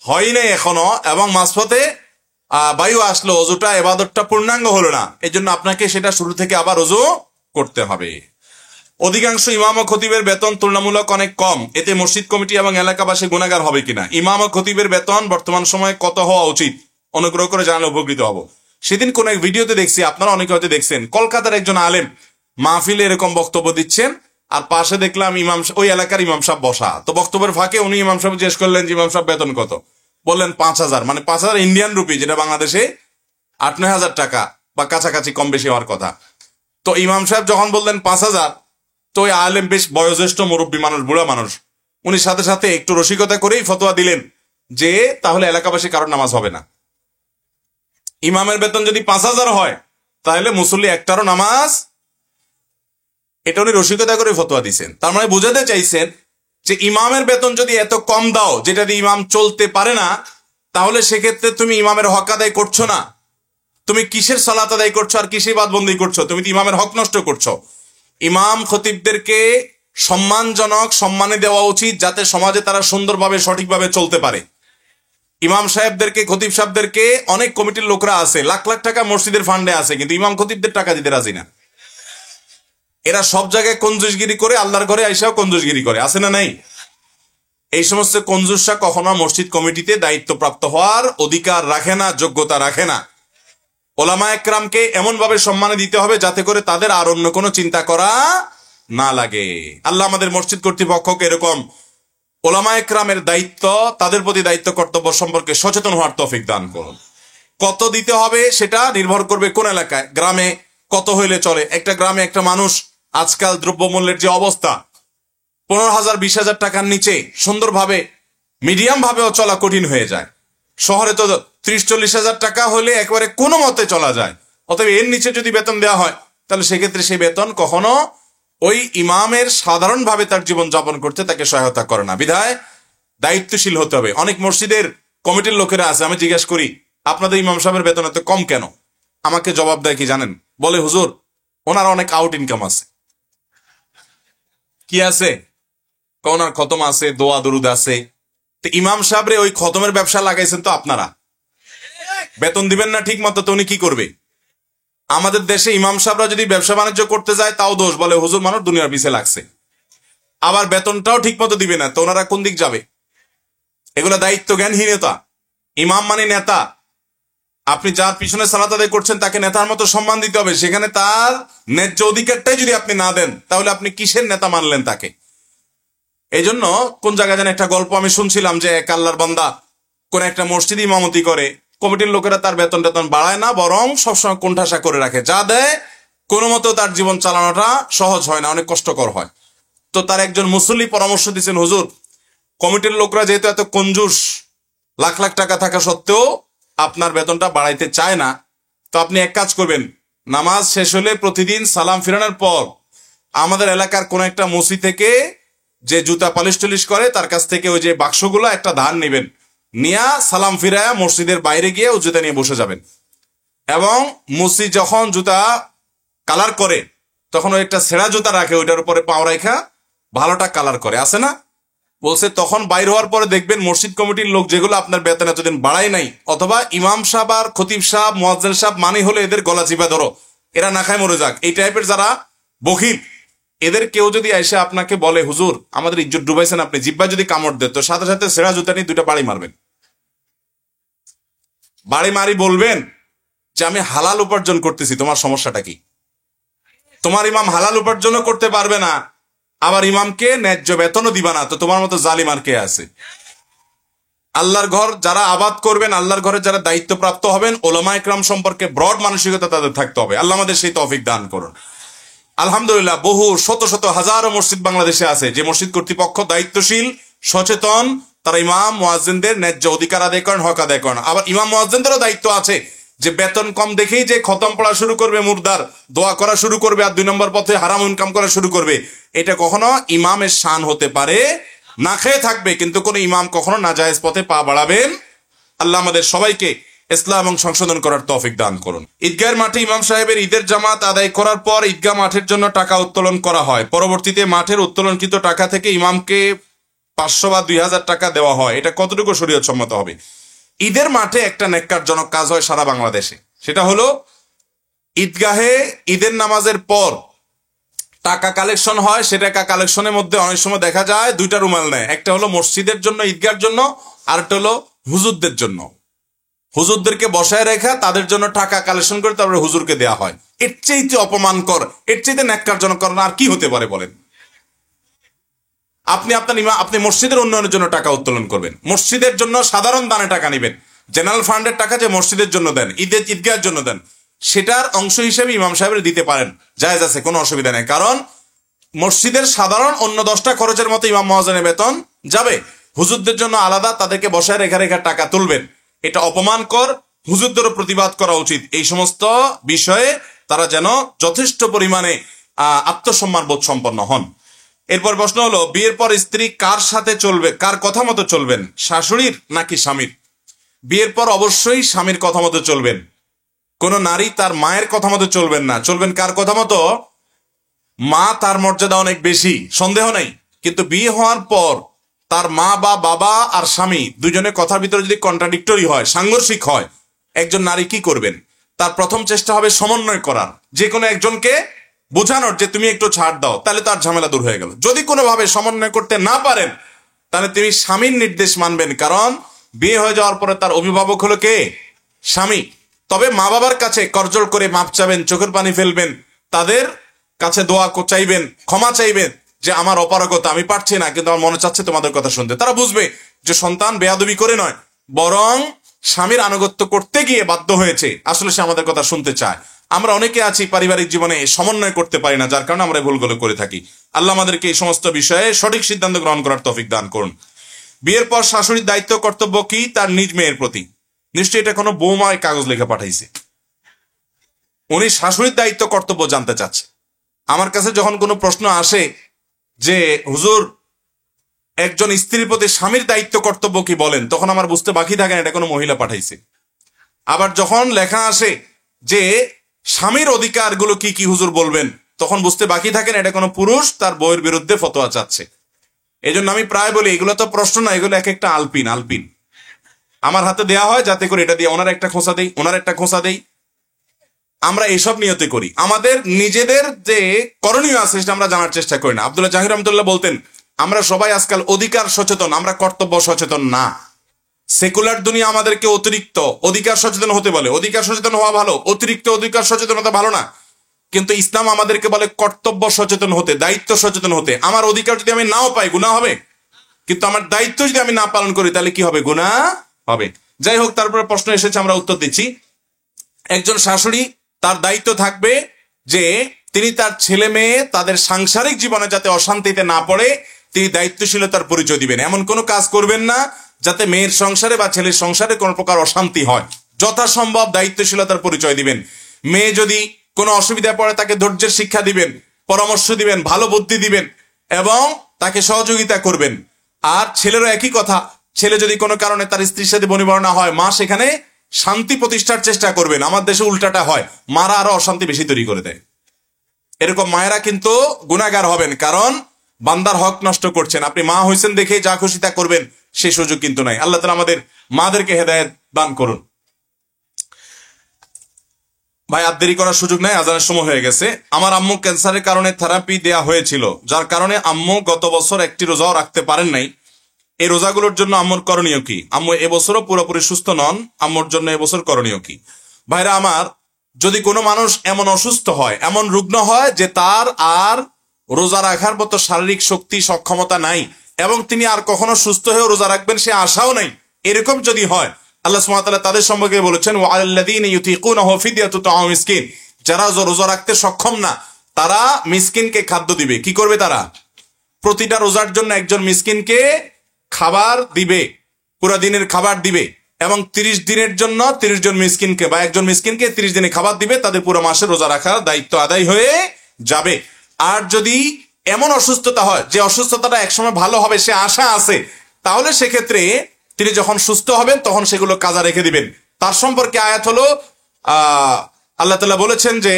হয় নাই এখনো এবং মাঝপথে বায়ু আসলো, অজুটা ইবাদতটা পূর্ণাঙ্গ হলো না, এই জন্য আপনাকে সেটা শুরু থেকে আবার অজু করতে হবে। অধিকাংশ ইমাম ও খতিবের বেতন তুলনামূলক অনেক কম, এতে মসজিদ কমিটি এবং এলাকাবাসী গুনাহগার হবে কিনা? ইমাম ও খতিবের বেতন বর্তমান সময়ে কত হওয়া উচিত? অনুগ্রহ করে জানলে উপকৃত হব। সেদিন কোন এক ভিডিওতে দেখছি, আপনারা অনেকে হয়তো দেখছেন, কলকাতার একজন আলেম মাহফিলে এরকম বক্তব্য দিচ্ছেন, আর পাশে দেখলাম ইমাম, ওই এলাকার ইমাম সাহেব বসা। তো বক্তব্যের ফাঁকে উনি ইমাম সাহেব জিজ্ঞেস করলেন যে ইমাম সাহেব বেতন কত? বললেন 5,000, মানে 5,000 ইন্ডিয়ান রুপি, যেটা বাংলাদেশে 8-9,000 টাকা বা কাছাকাছি, কম বেশি হওয়ার কথা। তো ইমাম সাহেব যখন বললেন 5,000, তো ওই আলেম বেশ বয়োজ্যেষ্ঠ মুরব্বী মানুষ, বুড়া মানুষ, উনি সাথে সাথে একটু রসিকতা করেই ফতোয়া দিলেন যে তাহলে এলাকাবাসী কারোর নামাজ হবে না। ইমামের বেতন যদি 5,000 হয়, তাহলে মুসল্লি একটারও নামাজ, এটা উনি রসিকতা করে ফতোয়া দিচ্ছেন। তার মানে বোঝাতে চাইছেন যে ইমামের বেতন যদি এত কম দাও, যেটা দিয়ে ইমাম চলতে পারে না, তাহলে সেক্ষেত্রে তুমি ইমামের হক আদায় করছো না। তুমি কিসের সালাত আদায় করছো আর কিসের বাদবন্দি করছো? তুমি তো ইমামের হক নষ্ট করছো। ইমাম খতিবদেরকে সম্মানজনক সম্মানে দেওয়া উচিত, যাতে সমাজে তারা সুন্দরভাবে সঠিকভাবে চলতে পারে। ইমাম সাহেবদেরকে, খতিব সাহেবদেরকে, অনেক কমিটির লোকরা আছে, লাখ লাখ টাকা মসজিদের ফান্ডে আছে, কিন্তু ইমাম খতিবদের টাকা দিতে রাজি না। এরা সব জায়গায় কঞ্জুসগিরি করে, আল্লাহর ঘরে আইসাও কঞ্জুসগিরি করে, আছে না নাই? এই সমস্ত কঞ্জুসরা কখনো মসজিদ কমিটিতে দায়িত্বপ্রাপ্ত হওয়ার অধিকার রাখে না, যোগ্যতা রাখে না। ওলামা একরামকে এমন ভাবে সম্মান দিতে হবে যাতে করে তাদের আর অন্য কোনো চিন্তা করা না লাগে। আল্লাহ আমাদের মসজিদ কর্তৃপক্ষকে এরকম ওলামা একরামের দায়িত্ব, তাদের প্রতি দায়িত্ব কর্তব্য সম্পর্কে সচেতন হওয়ার তৌফিক দান করুন। কত দিতে হবে সেটা নির্ভর করবে কোন এলাকায়, গ্রামে কত হইলে চলে। একটা গ্রামে একটা মানুষ, আজকাল দ্রব্যমূল্যের যে অবস্থা, 15,000 20,000 টাকার নিচে সুন্দরভাবে মিডিয়াম ভাবেও চলা কঠিন হয়ে যায়। শহরে তো 30-40,000 টাকা হলে একবারে কোনো মতে চলা যায়। অতএব এর নিচে যদি বেতন দেওয়া হয়, তাহলে সেক্ষেত্রে সেই বেতন কখনো ওই ইমামের সাধারণভাবে তার জীবন যাপন করতে তাকে সহায়তা করে না। বিধায় দায়িত্বশীল হতে হবে। অনেক মসজিদের কমিটির লোকেরা আছে, আমি জিজ্ঞেস করি আপনাদের ইমাম সাহেবের বেতন এত কম কেন? আমাকে জবাব দেয় কি জানেন? বলে হুজুর, ওনার অনেক আউট ইনকাম আছে। কি আছে? ওনার খতম আছে, দোয়া দরুদ আছে। তো ইমাম সাহেবরে ওই খতমের ব্যবসা লাগাইছেন তো আপনারা, বেতন দিবেন না ঠিক মতো, তো উনি কি করবে? আমাদের দেশে ইমাম সাহেবরা যদি ব্যবসা বাণিজ্য করতে যায় তাও দোষ, বলে হুজুর মানুষ দুনিয়ার পিছে লাগছে। আবার বেতনটাও ঠিক মতো দিবে না, তো ওনারা কোন দিক যাবে? এগুলো দায়িত্ব জ্ঞানহীনতা। ইমাম মানে নেতা। আপনি যার পিছনে সালাত আদায় করছেন তাকে নেতার মতো সম্মান দিতে হবে। সেখানে তার ন্যায্য অধিকারটাই যদি আপনি না দেন, তাহলে আপনি কিসের নেতা মানলেন তাকে? এই জন্য কোন জায়গায় যেন একটা গল্প আমি শুনছিলাম যে এক আল্লাহর বান্দা কোন একটা মসজিদ ইমামতি করে, কমিটির লোকেরা তার বেতন টেতন বাড়ায় না, বরং সবসময় কোণঠাসা করে রাখে, যা দেয় কোনো মতো তার জীবন চালানোটা সহজ হয় না, অনেক কষ্টকর হয়। তো তার একজন মুসল্লি পরামর্শ দিচ্ছেন, হুজুর কমিটির লোকরা যেহেতু এত কঞ্জুস, লাখ লাখ টাকা থাকা সত্ত্বেও আপনার বেতনটা বাড়াইতে চায় না, তো আপনি এক কাজ করবেন, নামাজ শেষ হলে প্রতিদিন সালাম ফিরানোর পর আমাদের এলাকার কোন একটা মসি থেকে যে জুতা পালিশ টলিশ করে তার কাছ থেকে ওই যে বাক্সগুলো একটা ধার নেবেন, নিয়া সালাম ফিরায়া মসজিদের বাইরে গিয়ে ও জুতা নিয়ে বসে যাবেন। এবং মসি যখন জুতা কালার করে তখন ওই একটা ছেঁড়া জুতা রাখে, ওইটার উপরে পাও রাখা ভালোটা কালার করে, আছে না? বলছে তখন বাইর হওয়ার পরে দেখবেন মসজিদ কমিটির লোক যেগুলো আপনার বেতন এতদিন বাড়ায় নাই, অথবা ইমাম সাহেব আর খতিব সাহেব মুয়াজ্জিন সাহেব মানে হলে এদের গলা চিপা ধরো, এরা না খায় মরে যাক, এই টাইপের যারা বখিল, এদের কেউ যদি এসে আপনাকে বলে হুজুর আমাদের ইজ্জত ডুবাইছেন আপনি, জিব্বা যদি কামড় দেয় তো সাথে সাথে ছেঁড়া জুতা নিয়ে 2টা বাড়ি মারবেন। বাড়ি মারি বলবেন যে আমি হালাল উপার্জন করতেছি, তোমার সমস্যাটা কি? তোমার ইমাম হালাল উপার্জনও করতে পারবে না, আবার ইমামকে ন্যায্য বেতনও দিবা না, তো তোমার মতো জালিম আর কে আছে? আল্লাহর ঘর যারা আবাদ করবেন, আল্লাহর ঘরে যারা দায়িত্বপ্রাপ্ত হবেন, ওলামা ইকরাম সম্পর্কে ব্রড মানসিকতা তাদের থাকতে হবে। আল্লাহ আমাদের সেই তৌফিক দান করুন। আলহামদুলিল্লাহ, বহু শত শত হাজারো মসজিদ বাংলাদেশে আছে, যে মসজিদ কর্তৃপক্ষ দায়িত্বশীল, সচেতন, তারা ইমাম মুয়াজ্জিনদের ন্যায্য অধিকার আদায় করেন, হক আদায় করেন। আবার ইমাম মুয়াজ্জিনদেরও দায়িত্ব আছে যে বেতন কম দেখেই যে খতম পড়া শুরু করবে, মুর্দার দোয়া করা শুরু করবে, আর 2 নম্বর পথে হারাম ইনকাম করা শুরু করবে, এটা কখনো ইমামের শান হতে পারে না। খেয়ে থাকবে, কিন্তু কোন ইমাম কখনো নাজায়েজ পথে পা বাড়াবেন। আল্লাহ আমাদের সবাইকে ইসলাম এবং সংশোধন করার তৌফিক দান করুন। ঈদগাহের মাঠে ইমাম সাহেবের ঈদের জামাত আদায় করার পর ঈদগাহ মাঠের জন্য টাকা উত্তোলন করা হয়। পরবর্তীতে মাঠের উত্তোলনকৃত টাকা থেকে ইমামকে 500 বা 2000 টাকা দেওয়া হয়। এটা কতটুকু শরীয়ত সম্মত হবে? ঈদের মাঠে একটা নেক্কারজনক কাজ হয় সারা বাংলাদেশে, সেটা হলো ঈদগাহে ঈদের নামাজের পর টাকা কালেকশন হয়। সে টাকা কালেকশনের মধ্যে অনেক সময় দেখা যায় 2টা রুমাল নেয়, একটা হলো মসজিদের জন্য, ঈদগাহের জন্য, আর একটা হলো হুজুরদের জন্য। হুজুরদেরকে বসায় রেখা তাদের জন্য টাকা কালেকশন করে তারপরে হুজুরকে দেওয়া হয়। এর চাইতে অপমানকর, এর চাইতে ন্যাক্কারজনক আর কি হতে পারে বলেন? আপনি মসজিদের উন্নয়নের জন্য টাকা উত্তোলন করবেন, মসজিদের জন্য সাধারণ দানে টাকা নেবেন, জেনারেল ফান্ডের টাকা যে মসজিদের জন্য দেন, ঈদগাহের জন্য দেন, সেটার অংশ হিসেবে ইমাম সাহেবের দিতে পারেন, জায়েজ আছে, কোনো অসুবিধা নেই। কারণ মসজিদের সাধারণ অন্য 10টা খরচের মতো ইমাম মুয়াজ্জিনের বেতন যাবে, হুজুরদের জন্য আলাদা তাদেরকে বসায় রেখা রেখা টাকা তুলবেন, এটা অপমানকর। হুজুরদেরও প্রতিবাদ করা উচিত এই সমস্ত বিষয়ে, তারা যেন যথেষ্ট পরিমাণে আত্মসম্মান বোধ সম্পন্ন হন। এরপর প্রশ্ন হলো, বিয়ের পর স্ত্রী কার সাথে চলবে, কার কথা মতো চলবেন, শাশুড়ির নাকি স্বামীর? বিয়ের পর অবশ্যই স্বামীর কথা মতো চলবেন। কোন নারী তার মায়ের কথা মতো চলবেন না। চলবেন কার কথা মতো? মা তার মর্যাদা অনেক বেশি, সন্দেহ নেই, কিন্তু বিয়ে হওয়ার পর তার মা বা বাবা আর স্বামী দুজনের কথার ভিতরে যদি কন্ট্রাডিক্টরি হয়, সাংঘর্ষিক হয়, একজন নারী কি করবেন? তার প্রথম চেষ্টা হবে সমন্বয় করার, যে কোনো একজনকে বোঝানোর যে তুমি একটু ছাড় দাও, তাহলে তার ঝামেলা দূর হয়ে গেল। যদি কোনোভাবে সমন্বয় করতে না পারেন, তাহলে তিনি স্বামীর নির্দেশ মানবেন, কারণ বিয়ে হয়ে যাওয়ার পরে তার অভিভাবক হলো কে? স্বামী। তবে মা বাবার কাছে করজোড় করে মাপ চাবেন, চোখের পানি ফেলবেন, তাদের কাছে দোয়া চাইবেন, ক্ষমা চাইবেন যে আমার অপারগতা, আমি পারছি না, কিন্তু আমার মনে চাচ্ছে তোমাদের কথা শুনতে। তারা বুঝবে যে সন্তান বেয়াদবি করে নয়, বরং স্বামীর আনুগত্য করতে গিয়ে বাধ্য হয়েছে, আসলে সে আমাদের কথা শুনতে চায়। আমরা অনেকে আছি পারিবারিক জীবনে সমন্বয় করতে পারি না, যার কারণে আমরা ভুলগুলো করে থাকি। আল্লাহ আমাদেরকে এই সমস্ত বিষয়ে সঠিক সিদ্ধান্ত গ্রহণ করার তৌফিক দান করুন। বিয়ের পর শাশুড়ির দায়িত্ব কর্তব্য কি তার নিজ মেয়ের প্রতি? নিশ্চয়ই এটা কোনো বৌমায় কাগজ লেখা পাঠাইছে, উনি শাশুড়ির দায়িত্ব কর্তব্য জানতে চাচ্ছে। আমার কাছে যখন কোনো প্রশ্ন আসে যে হুজুর একজন স্ত্রীর প্রতি স্বামীর দায়িত্ব কর্তব্য কি বলেন, তখন আমার বুঝতে বাকি থাকে না এটা কোনো মহিলা পাঠাইছে। আবার যখন লেখা আসে যে স্বামীর অধিকারগুলো কি কি হুজুর বলবেন, তখন বুঝতে বাকি থাকে না এটা কোনো পুরুষ তার বউয়ের বিরুদ্ধে ফতোয়া চাচ্ছে। এই জন্য আমি প্রায় বলি, এগুলো তো প্রশ্ন না, এগুলো এক একটা আলপিন আমার হাতে দেয়া হয়, যাতে করে এটা দিয়ে ওনার একটা খোঁচা দেই, ওনার একটা খোঁচা দেই। আমরা এসব নিয়তে করি, আমাদের নিজেদের যে করণীয় আছে সেটা আমরা জানার চেষ্টা করি না। আব্দুল্লাহ জাহির রহমতুল্লাহ বলতেন, আমরা সবাই আজকাল অধিকার সচেতন, আমরা কর্তব্য সচেতন না। সেকুলার দুনিয়া আমাদেরকে অতিরিক্ত অধিকার সচেতন হতে বলে, অধিকার সচেতন হওয়া ভালো, অতিরিক্ত অধিকার সচেতনতা ভালো না। কিন্তু ইসলাম আমাদেরকে বলে কর্তব্য সচেতন হতে, দায়িত্ব সচেতন হতে। আমার অধিকার যদি আমি নাও পাই, গুনাহ হবে, কিন্তু আমার দায়িত্ব যদি আমি না পালন করি, তাহলে কি হবে? গুনাহ হবে। যাই হোক, তারপরে প্রশ্ন এসেছে, আমরা উত্তর দিচ্ছি। একজন শাশুড়ি তার দায়িত্ব থাকবে যে তিনি তার ছেলে মেয়ে তাদের সাংসারিক জীবনে যাতে অশান্তিতে না পড়ে, তিনি দায়িত্বশীলতার পরিচয় দিবেন। এমন কোনো কাজ করবেন না যাতে মেয়ের সংসারে বা ছেলের সংসারে কোনো প্রকার অশান্তি হয়। যথাসম্ভব দায়িত্বশীলতার পরিচয় দিবেন। মেয়ে যদি কোনো অসুবিধা পড়ে, তাকে ধৈর্যের শিক্ষা দিবেন, পরামর্শ দিবেন, ভালো বুদ্ধি দিবেন এবং তাকে সহযোগিতা করবেন। আর ছেলেরও একই কথা, ছেলে যদি কোনো কারণে তার স্ত্রীর সাথে বনিবনা হয়, মা সেখানে শান্তি প্রতিষ্ঠার চেষ্টা করবেন। আমার দেশে উল্টাটা হয়, মারা আরো অশান্তি বেশি তৈরি করে দেয়। এরকম মায়েরা কিন্তু গুনাহগার হবেন, কারণ বান্দার হক নষ্ট করছেন। আপনি মা হয়েছেন দেখে যা খুশি তা করবেন, সেই সুযোগ কিন্তু নাই। আল্লাহ তাআলা আমাদের মাদেরকে হেদায়েত দান করুন। ভাই আর দেরি করার সুযোগ নাই, আজানের সময় হয়ে গেছে। আমার আম্মু ক্যান্সারের কারণে থেরাপি দেয়া হয়েছিল, যার কারণে আম্মু গত বছর একটি রোজাও রাখতে পারেন নাই। এই রোজাগুলোর জন্য আম্মুর করণীয় কি? আম্মু এবছরও পুরোপুরি সুস্থ নন, আম্মুর জন্য এবছর করণীয় কি? ভাইরা আমার, যদি কোনো মানুষ এমন অসুস্থ হয়, এমন রুগ্ন হয় যে তার আর রোজা রাখার মতো শারীরিক শক্তি সক্ষমতা নাই এবং তিনি আর কখনো সুস্থ হয়েও রোজা রাখবেন সে আশাও নাই, এরকম যদি হয় আল্লাহ সুবহানাহু ওয়া তাআলা তাদের সম্পর্কে বলেছেন ওয়া আলাল্লাযীনা ইউতিকুনাহু ফিদয়াতু তাআমু মিসকিন, যারা রোজা রাখতে সক্ষম না তারা মিসকিনকে খাদ্য দিবে। কি করবে তারা? প্রতিটা রোজার জন্য একজন মিসকিনকে খাবার দিবে, পুরো দিনের খাবার দিবে এবং 30 দিনের জন্য 30 জন মিসকিনকে বা একজন মিসকিনকে 30 দিনে খাবার দিবে, তাদের পুরো মাসে রোজা রাখার দায়িত্ব আদায় হয়ে যাবে। আর যদি এমন অসুস্থতা হয় যে অসুস্থতাটা একসময় ভালো হবে সে আশা আছে, তাহলে সেক্ষেত্রে তিনি যখন সুস্থ হবেন তখন সেগুলো কাজা রেখে দিবেন। তার সম্পর্কে আয়াত হলো আল্লাহ তাআলা বলেছেন যে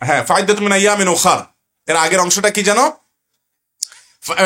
হ্যাঁ ফাইদাতুম মিন আইয়ামিন উখার, এর আগের অংশটা কি জানো?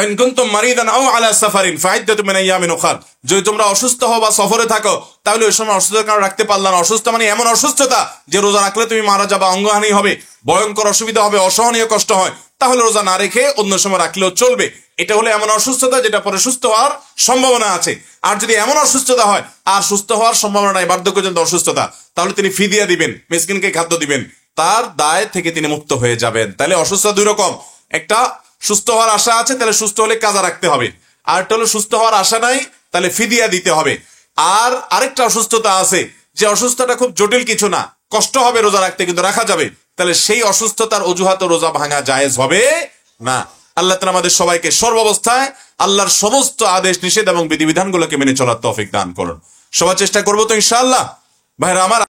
ইন কুনতুম মারিদান আও আলা সাফারিন ফাইদাতুম মিন আইয়ামিন উখার, যদি তোমরা অসুস্থ হও বা সফরে থাকো তাহলে ওই সময় অসুস্থতার কারণে রাখতে পারলা না। অসুস্থ মানে এমন অসুস্থতা যে রোজা রাখলে তুমি মারা যাবা, অঙ্গহানি হবে, ভয়ঙ্কর অসুবিধা হবে, অসহনীয় কষ্ট হয়, তাহলে রোজা না রেখে অন্য সময় রাখলেও চলবে। এটা হলো এমন অসুস্থতা যেটা পরে সুস্থ হওয়ার সম্ভাবনা আছে। আর যদি এমন অসুস্থতা হয় আর সুস্থ হওয়ার সম্ভাবনা নাই, বার্ধক্যজনিত অসুস্থতা, তাহলে তিনি ফিদিয়া দিবেন, মিসকিনকে খাদ্য দিবেন, তার দায় থেকে তিনি মুক্ত হয়ে যাবেন। তাহলে অসুস্থতা দুই রকম, একটা সুস্থ হওয়ার আশা আছে তাহলে সুস্থ হলে কাজা রাখতে হবে, আর একটা হলো সুস্থ হওয়ার আশা নাই তাহলে ফিদিয়া দিতে হবে। আর আরেকটা অসুস্থতা আছে যে অসুস্থতা খুব জটিল কিছু না, কষ্ট হবে রোজা রাখতে কিন্তু রাখা যাবে, তাহলে সেই অসুস্থতার অজুহাত রোজা ভাঙা জায়েজ হবে না। আল্লাহ তাআলা আমাদের সবাইকে সর্বাবস্থায় আল্লাহর সমস্ত আদেশ নিষেধ এবং বিধিবিধানগুলোকে মেনে চলার তৌফিক দান করুন। সবার চেষ্টা করবো তো ইনশাআল্লাহ। ভাইরা আমার,